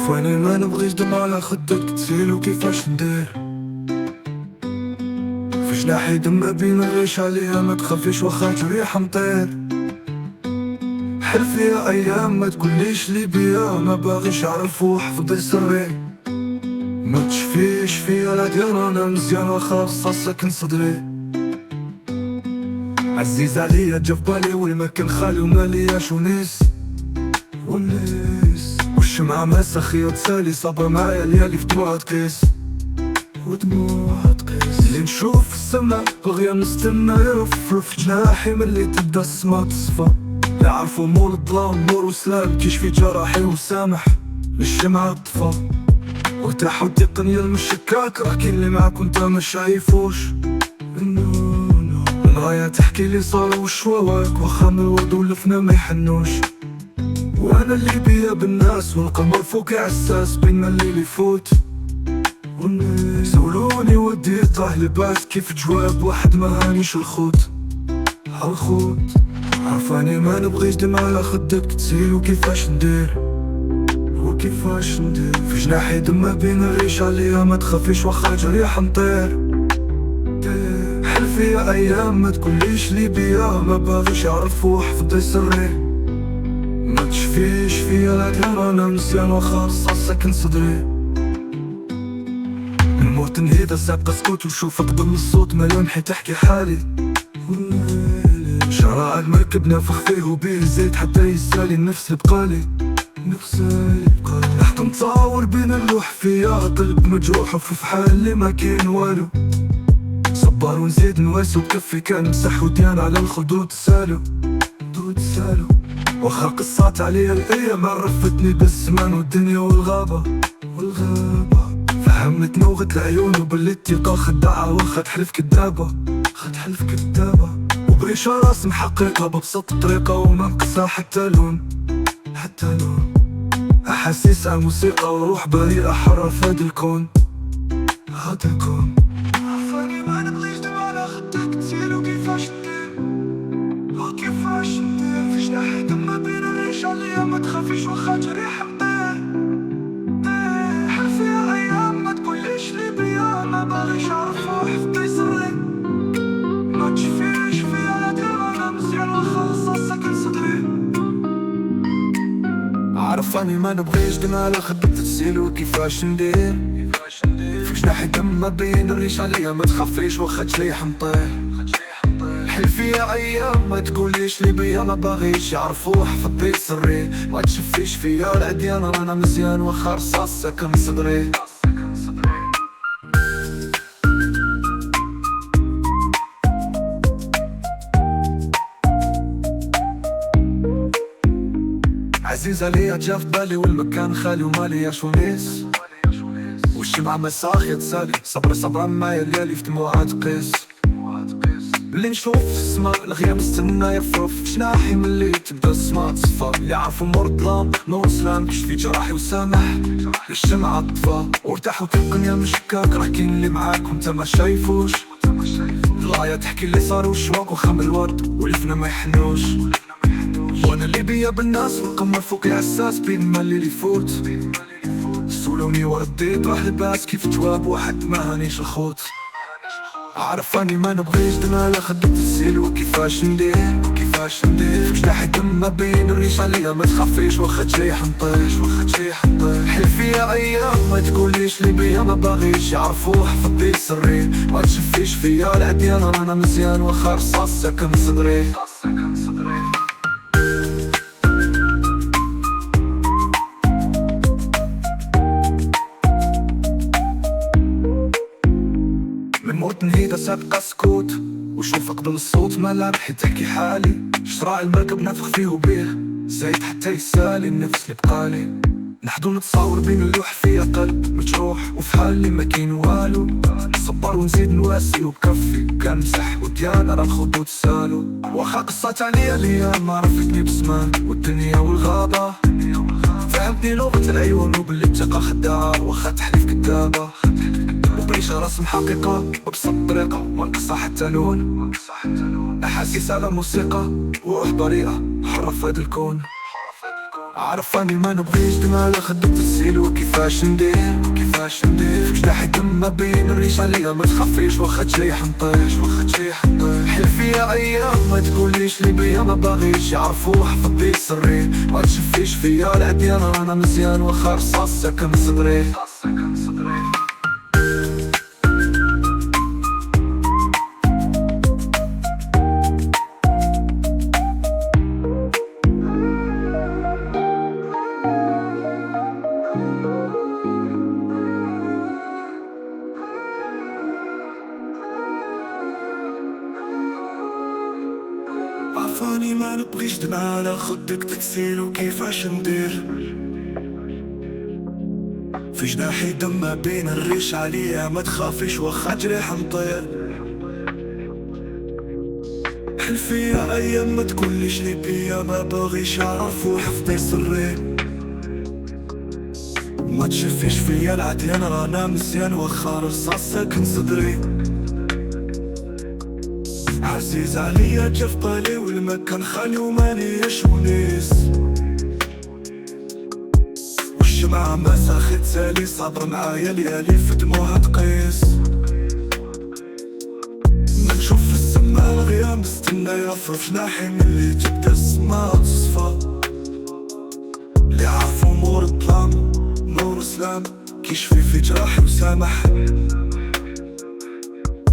عفواني ما نبغيش دمع على خدك تسيل وكيفاش ندير في جناحي دم بين الريش عليها ما تخافيش واخا تريح نطير حل فيا ايام ما تقوليش لي بيا ما باغيش اعرف وحفظي سري ما تشفيش فيا لا دير انا مزيان واخا رصاصك صدري عزيز عليا جا في بالي والمكان خالي ومالياش ونيس والشمعة مسخية تسالي صابرة معايا ليالي في دموع تقيس اللي نشوف في السما بغيا نستنى يرفرف جناحي ملي تبدا السما تصفى لا عرفو مول الظلام نور وسلام كيشفي جراحي وسامح للشمعة طفى وارتاح وتقنيا المشكاك راه كاين اللي معاك وانت ما شايفوش الغاية تحكي لي صار وشواك واخا من الورد والفنا ما يحنوش وانا اللي بيا بالناس والقمر فوق عساس بين ما الليل يفوت سولوني ودي طاه لباس كيف جواب واحد ما هانيش الخوت عرفاني ما نبغيش دمع على خدك تسيل وكيفاش ندير في جناحي دم بين الريش عليها ما تخافيش واخا جريح نطير حل فيا ايام ما تقوليش لي بيا ما باغيش اعرف وحفظي سري ما تشفيش فيا لا دير انا مزيان واخا رصاصك صدري الموت نهيدا سابقة سكوت وشوفك ضمن الصوت ملامحي تحكي حالي شراع المركب نافخ فيه وبيه الزيت حتى يسالي النفس بقالي تحت نتصاور بين اللوح فيا قلب مجروح وفي حال اللي ما كاين والو صبار ونزيد نواسو بكفي كان مسح وديان على الخدود سالو واخا قصات عليا الايام عرفتني بالزمان والدنيا والغابة فهمتني وغت العيون وباللي الثقة خداعة واخا تحلف كدابة وبريشة راس محققة ببسط طريقة وما نقصها حتى لون أحاسيس موسيقى وروح بريئة حرة في هاد الكون عفاني ما نبغيش دمع على خدك تسيل وكيفاش ندير في جناحي دم بين الريش عليا ما تخافيش واخا جريح نطير حل فيا ايام ما تقوليش لي بيا ما باغيش اعرف وحفظي سري ما تشفيش فيا لا دير انا مزيان واخا رصاصك صدري عرفاني ما نبغيش دمع على خدك تسيل وكيفاش ندير في جناحي دم بين الريش عليا ما تخافيش واخا جريح نطير حل فيا ايام ما تقوليش لي بيا ما باغيش يعرفوا حفظي سري ما تشفيش فيا العديان رانا مزيان واخا رصاص ساكن صدري عزيز عليا جا في بالي والمكان خالي ومالياش ونيس والشمعة مساخية تسالي صبرة معايا الليالي في دموعها تقيس اللي نشوف في السماء الغياب استنى يفرف جناحي ملي تبدا السما تصفى اللي عارفو مور الظلام نور سلام كشفي جراحي وسامح للشمعة طفى وارتاح وتلقني المشكاك راه كاين اللي معاك وانت ما شايفوش الغاية تحكي اللي صار والشواق وخام الورد والفنا ما يحنوش وانا اللي بيا بالناس والقمر فوقي عساس بين ما الليل يفوت سولوني ورديت راح لباس كيف تواب واحد ما هانيش الخوت عرفاني ما نبغيش دمع على خدك تسيل وكيفاش ندير في جناحي دم بين الريش عليا ما تخافيش واخا جريح نطير حل فيا ايام ما تقوليش لي بيا ما باغيش يعرفوا حفظي سري ما تشفيش فيا العديان رانا مزيان واخا رصاص ساكن صدري موت نهيدا سابقة سكوت وشوفك قبل الصوت ملامحي تحكي حالي شراع المركب نفخ فيه وبيه زايد حتى يسالي النفس اللي بقالي نحضو نتصاور بين اللوح فيا قلب مجروح وفي حال اللي ما كاين والو صبر ونزيد نواسي وبكفي كان مسح وديانا راه الخدود سالو واخا قصات عليا الايام ما عرفتني بزمان والدنيا والغابة فهمتني لغة العيون وباللي الثقة خداعة واخا تحلف كدابة وبريشة رسم حقيقة وبسط طريقة وانقصها حتى لون أحاسيس على موسيقى وروح بريئة حرة في هاد الكون عرفاني ما نبغيش دمع على خدك تسيل وكيفاش ندير في جناحي دم ما بين الريش عليا ما تخافيش واخا تجيح نطيش حلف فيا ايام ما تقوليش لي بيا ما باغيش يعرفوا حفظ بي سري ما تشفيش فيا العديان رانا مزيان واخا رصاص ساكن صدري عفاني ما نبغيش دمع على خدك تكسيل وكيفاش ندير في جناحي دم ما بين الريش عليا ما تخافيش واخا جريح نطير حلف فيا ايام ما تقوليش لي بيا ما باغيش يعرفوا حفظي سري ما تشفيش فيا العديان رانا مزيان واخا رصاص ساكن صدري عزيز عليا جا في بالي والمكان خالي وماليش ونيس والشمعة ما ساخت سالي صابر معايا ليالي في دموعها تقيس ما نشوف في السما الغيام مستنى يرفرف جناحي من اللي تبدا السما تصفى اللي عارفو نور الظلام نور سلام كيشفي في جراحي وسامح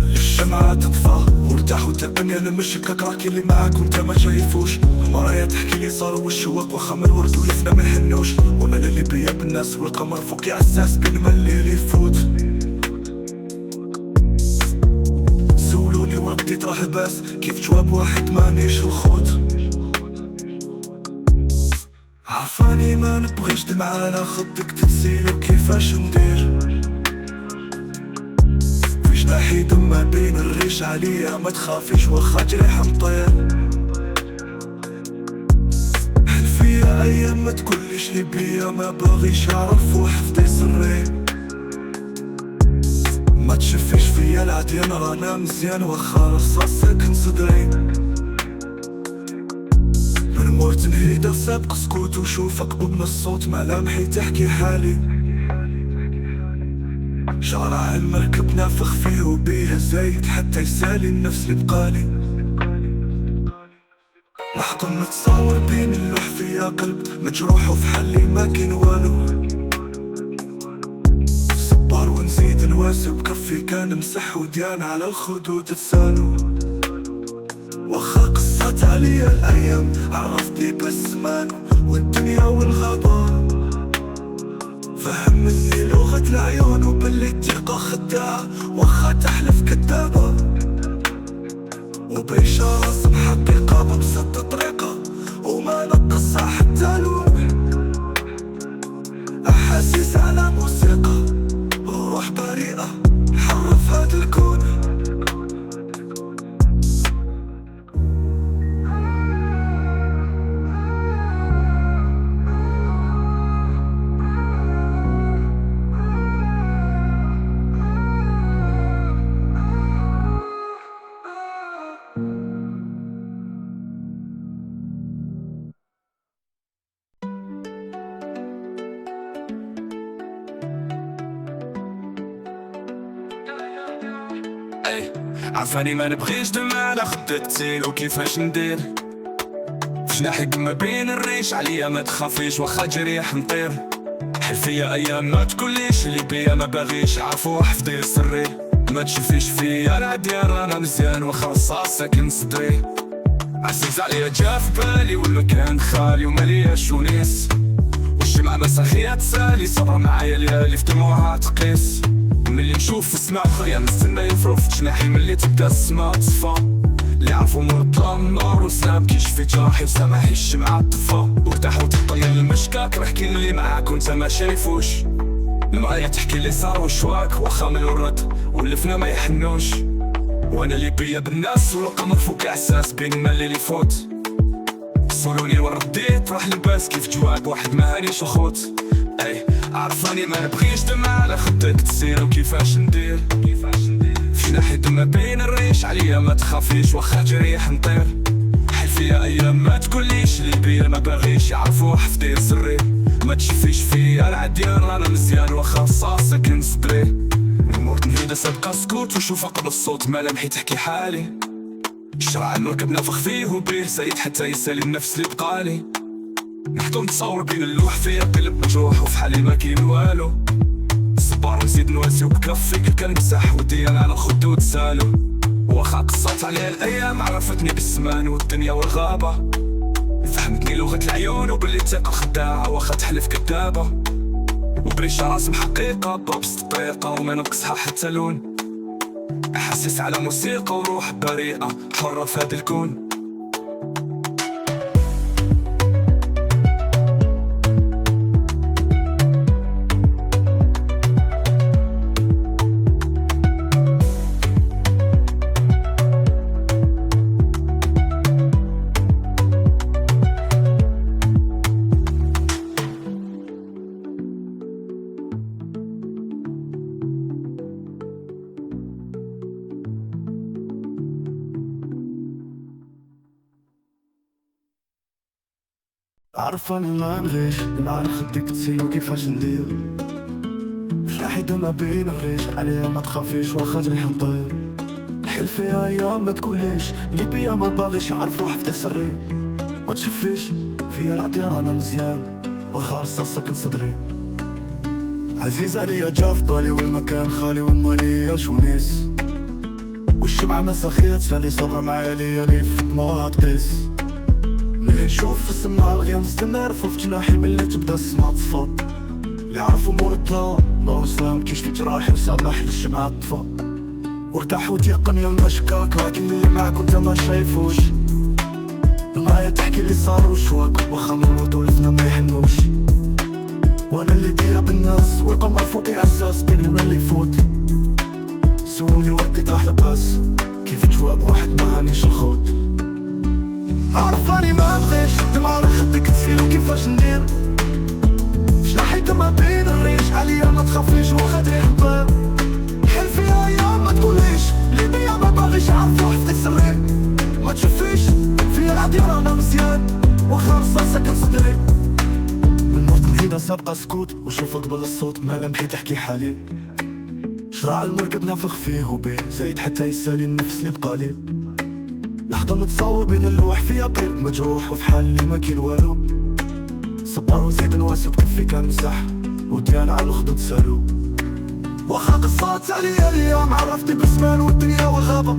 الشمعة تطفى وارتاح وتبني انا مشكك راكي اللي معاك وانت ما شايفوش المرايا تحكي لي صار والشواق واخا من الورد ويفنا ما يحنوش ومال اللي بيا بالناس والقمر فوقي عساس بين ما الليل يفوت سولوني ورديت راه باس كيف جواب واحد مانيش الخوت عفاني ما نبغيش دمع على خدك تتسيل وكيفاش ندير جناحي دم ما بين الريش عليا ما تخافيش واخا جريح نطير حلف فيا ايام ما تقوليش لي بيا ما باغيش يعرفوا حفظي سري ما تشفيش فيا العديان رانا مزيان واخا رصاص ساكن صدري من موت نهيدا سابق سكوت وشوفك بابن الصوت ملامحي تحكي حالي شارع المركب نافخ فيه وبيه زايد حتى يسالي النفس اللي بقالي لحظة متصور بين اللوح فيا قلب مجروح وفي حلي ما كان والو صبار ونزيد نواسب كفي كان مسح وديان على الخدود تسالو واخا قصت عليا الايام عرفتني بالزمان والدنيا والغابة فهمتني لغة العيون وباللي الثقة خداعة واخا تحلف كدابة وبإشارة رسم حقيقة ببسط طريقة وما نقصها حتى لون أحاسيس على موسيقى وروح بريئة حرف هاد الكون عفاني ما نبغيش دمع على خدك تسيل وكيفاش ندير في جناحي ما بين الريش عليا ما تخافيش واخا جريح نطير حلف فيا ايام ما تقوليش اللي بيا ما باغيش يعرفوا حفظي سري ما تشوفيش فيا العديان رانا مزيان واخا رصاص ساكن صدري عزيز عليا جا في بالي والمكان خالي وملياش ونيس والشمعة مساخية تسالي صبر معايا ليالي في دموعها تقيس ملي نشوف في السما خيا نستنى يفرف جناحي ملي تبدا السما تصفى اللي عرفو من الظلام نور وسلام كيشفي جراحي وسامحي الشمعة تطفى وارتاح وتطير المشكاك رحكي اللي معاك وانت ما شايفوش المرايا تحكي لي صار وشواك واخا من الورد واللفنا ما يحنوش وانا اللي بيا بالناس والقمر فوق احساس بين ما الليل يفوت سولوني ورديت راح لباس كيف جواب واحد ما هانيش الخوت اي عرفاني ما نبغيش دمع على خدك تسير وكيفاش ندير في جناحي دم بين الريش عليا ما تخافيش واخا جريح نطير حلف فيها ايام ما تقوليش اللي بيا ما باغيش يعرفوا حفظي سري. ما تشفيش فيا العديان رانا مزيان واخا رصاصك كنصدري. الامور تنهيدا سابقة سكوت وشوفها قبل الصوت ملامحي تحكي حالي. الشرع المركب نافخ فيه وبيه زايد حتى يسالي النفس اللي بقالي. نحضر نتصور بين اللوح فيا قلب مجروح وفي حالي ما كاين والو. الصبار نزيد نواسي وبكفي كنمسح وديال على الخدود سالو. واخا قصات عليها الايام عرفتني بالسمان والدنيا والغابة. فهمتني لغة العيون وباللي الثقة خداعة واخا تحلف كدابة. وبريشة راسم حقيقة بابس طريقة وما نقصها حتى لون. أحاسيس على موسيقى وروح بريئة حرة في هذا الكون. عارفاني ما نغيش نعرف خديك تسير وكيفاش ندير. في حيدة ما بين الريش عليها ما تخافيش واخا جريح نطير. الحل فيها ايام ما تقوليش اللي بيا ما باغيش يعرفو حفظي سري. ما تشفيش فيا العطير انا مزيان واخا رصاصك صدري. عزيز عليا جا في بالي والمكان خالي والمالياش ونيس. والشمعة مساخية تسالي صبرا معايا ليا في دموعها تقيس. ملي نشوف في السما الغيام نستنى نعرفو في جناحي ملي تبدا السما تصفى. اللي عرفو مور الطلا نور سلام كيش في جراحي وسامح للشمعة طفى. وارتاح وتيقن يا ما شكاك لكن اللي معاك وانت ما شايفوش. معايا تحكي اللي صار وشواك واخا نموت ولفنا ما يحنوش. وانا اللي دايرة بالناس والقمر فوقي عساس بين اللي يفوت. سولوني وقتي طاح لباس كيف جواب واحد ما هانيش الخوت. عرفاني ما بغيش دمع على خدك تسير وكيفاش ندير. جناحي ما بين الريش عليا ما تخافيش واخا تريح البال. حل فيها ايام ما تقوليش اللي بيا ما باغيش يعرفو حفظي سري. ما تشوفيش فيا العدير انا مزيان واخا رصاصك صدري. من موت نهيدا سابقة سكوت وشوفك قبل الصوت ملامحي تحكي حالي. شراع المركب نافخ فيه وبيه زايد حتى يسالي النفس اللي بقالي. لحظة متصور بين اللوح فيها قلب مجروح وفي حال اللي ما كاين والو. صبر وزيد نواسي بكفي كنمسح وديال على الخدود سالو. واخا قصات عليا اليوم عرفتي بالزمان والدنيا والغابة.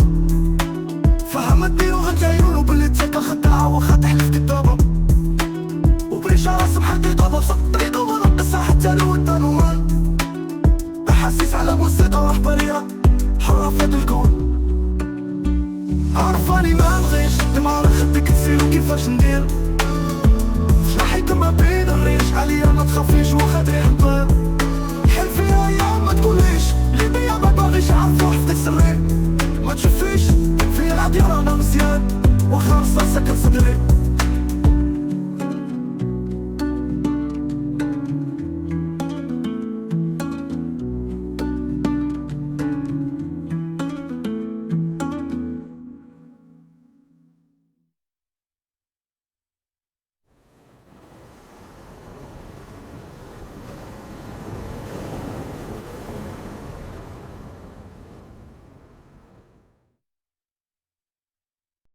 فهمتني لغة عيون وباللي الثقة خداعة واخا تحلف كدابة. وبريشة راسم حقيقة ببسط طريقة وما نقصها حتى لو انت نومان. أحاسيس على موسيقى روح بريئة حرة في هاد الكون. عرفاني ما نغيش دمع على خدك تسير وكيفاش ندير. جناحي ما بين الريش عليا ما تخافيش واخا تريح البال. حل فيها ايام ما تقوليش اللي بيا ما باغيش يعرفو حفظي سري. ما تشوفيش فيا العدير انا مزيان